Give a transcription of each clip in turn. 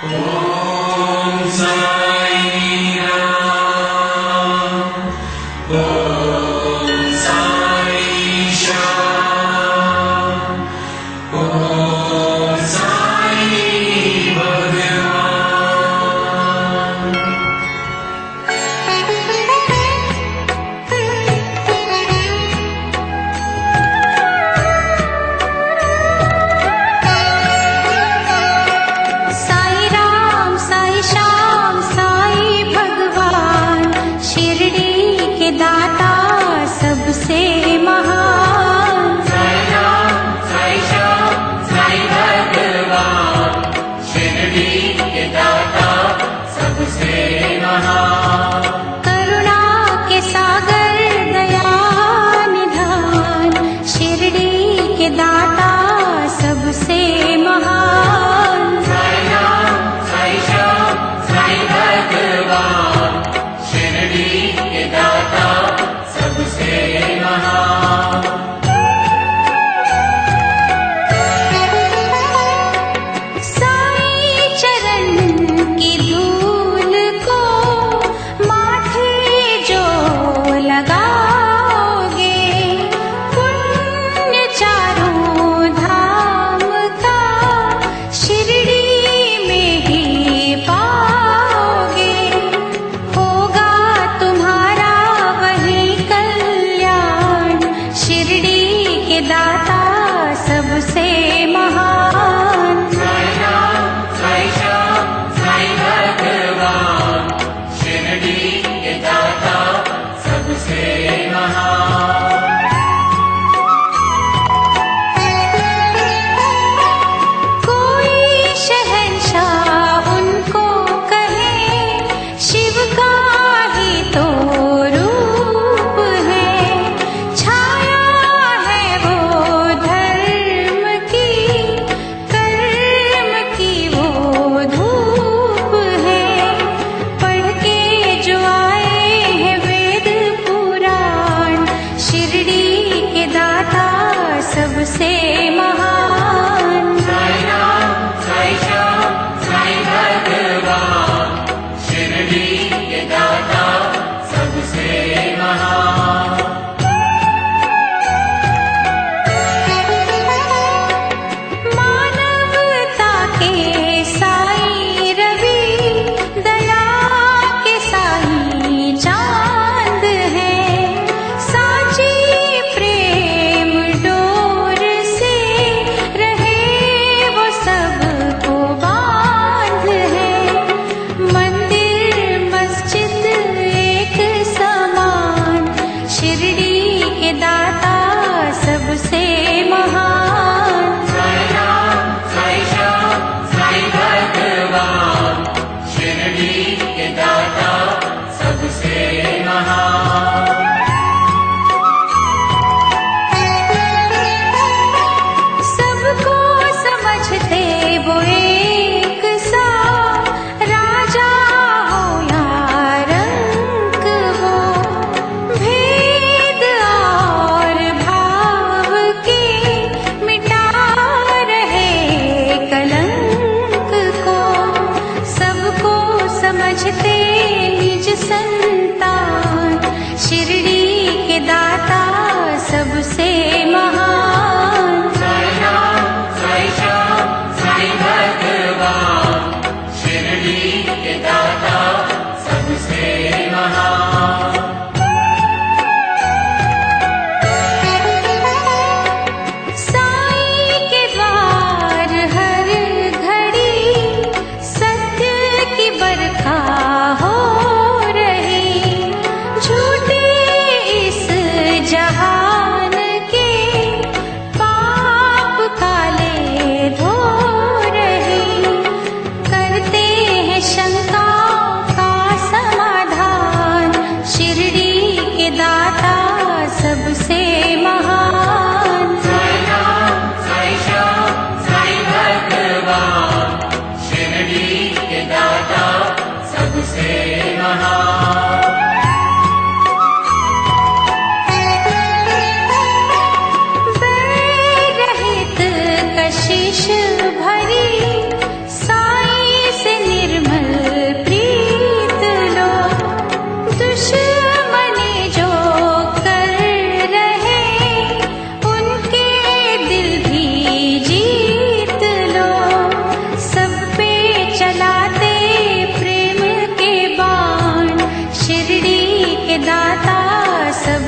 ओम साई राम। ओम साई श्याम। ओम साई भगवान। साई राम साई श्याम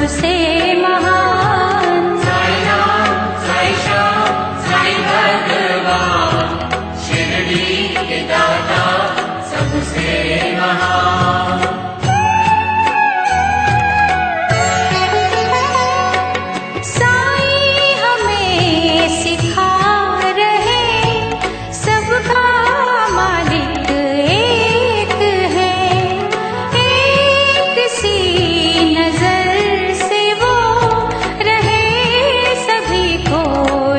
सबसे महान। साई राम, साई श्याम, साई भगवान, शिरडी के दाता सबसे महान। साई हमें सिखा रहे सबका मालिक एक है, एक सी नजर से वो रहे सभी को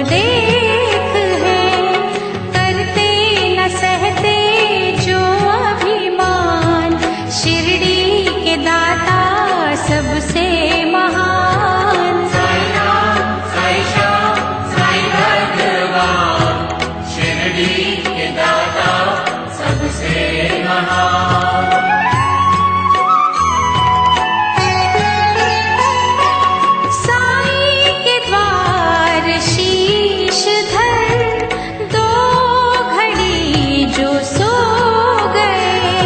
देख है। करते न सहते जो अभिमान, शिरडी के दाता सबसे महान। साई राम, साई श्याम, साई भगवान, शिरडी के दाता सबसे महान। साई के द्वार शीश धर दो घड़ी जो सो गए,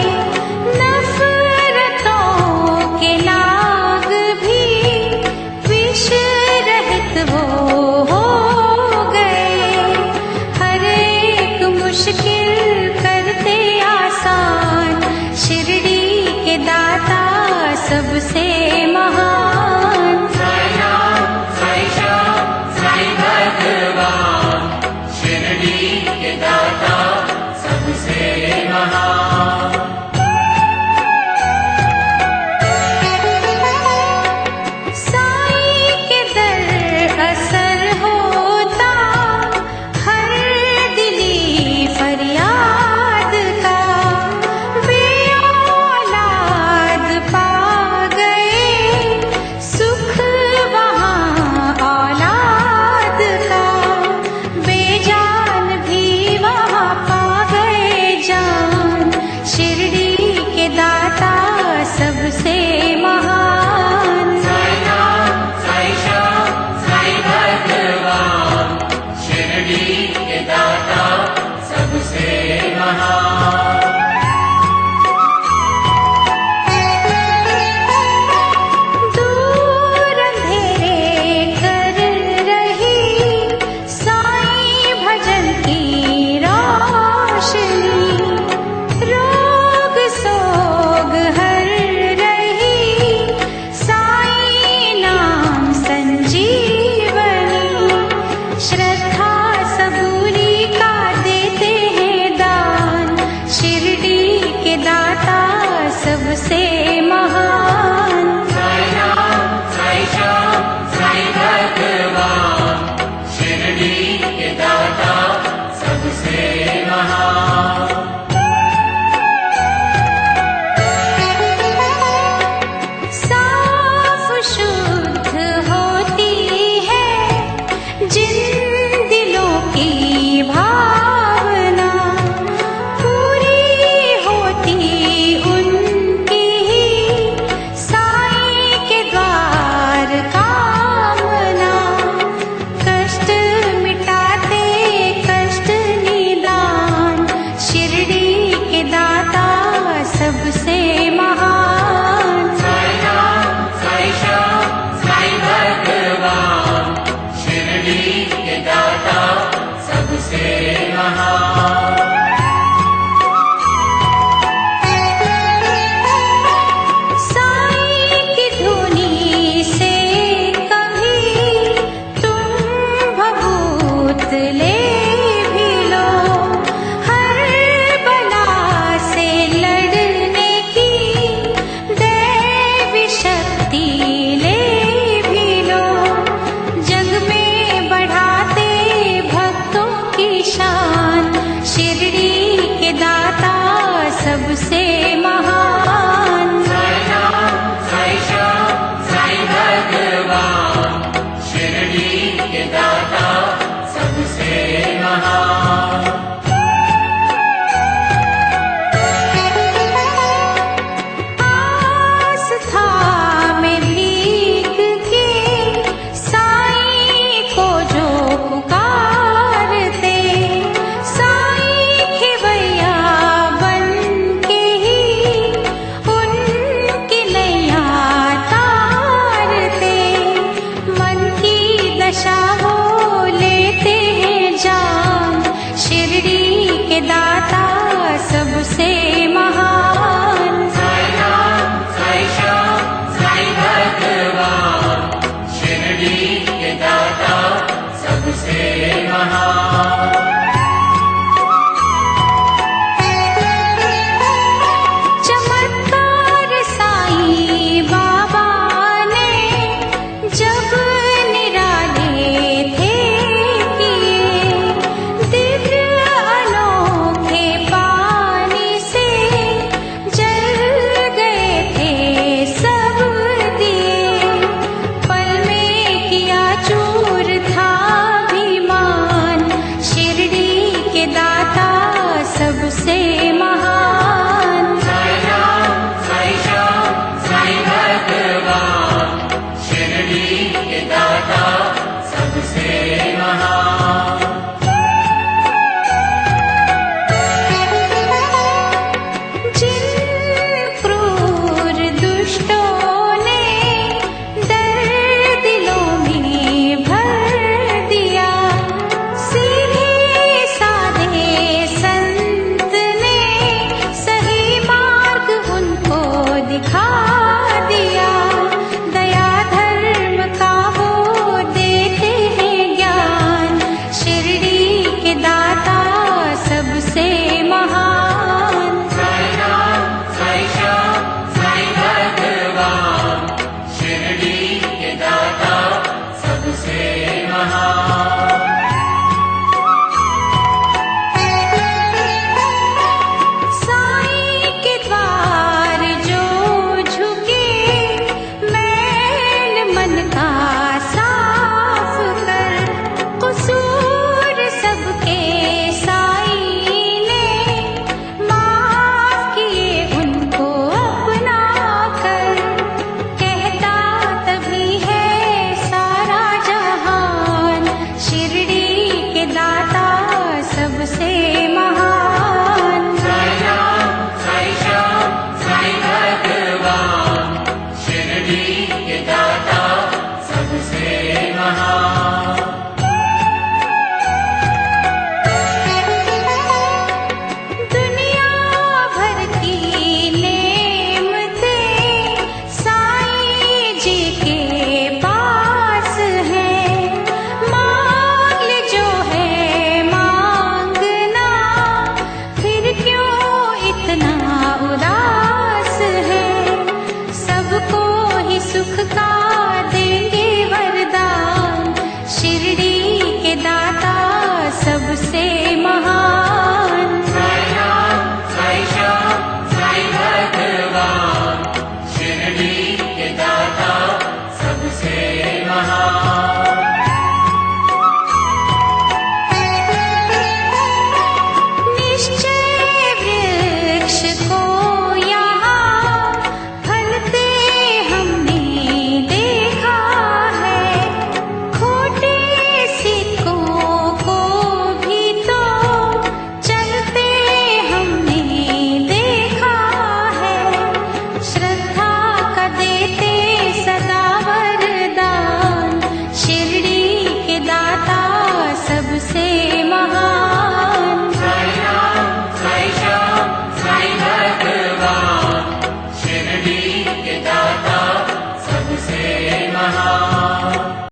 नफरतों के नाग भी विष रहित वो हो गए। हर एक मुश्किल करते आसान, शिरडी के दाता सबसे महान। साई राम, साई श्याम, साई भगवान, शिरडी के दाता सबसे महान। साई के दर असर होता हर दिली फरियाद का, वे औलाद पा गए सुख वहाँ औलाद का। बेजान भी वहाँ पा गए जान, शिरडी के दाता सबसे महान। साई राम, साई श्याम, साई भगवान, शिरडी के दाता सबसे महान। दूर अंधेरे कर रही साई भजन की रोशनी, रोग सोग हर रही साई नाम संजीवनी। श्रद्धा सबूरी का देते हैं दान, शिरडी के दाता सबसे महान। साई राम, साई श्याम, साई भगवान, शिरडी के दाता सबसे महान। साफ शुद्ध होती है जिन दिलों की भावना, पूरी होती उनकी ही साई के द्वार कामना। कष्ट मिटाते कष्ट निदान, शिरडी के दाता सबसे महान। साई राम, साई श्याम, साई भगवान, शिरडी के दाता सबसे महान। साई की धुनी से कभी तुम भभूत ले भी लो, हर बला से लड़ने की दैवी शक्ति ले भी लो। जग में बढ़ाते भक्तों की शान, दाता सबसे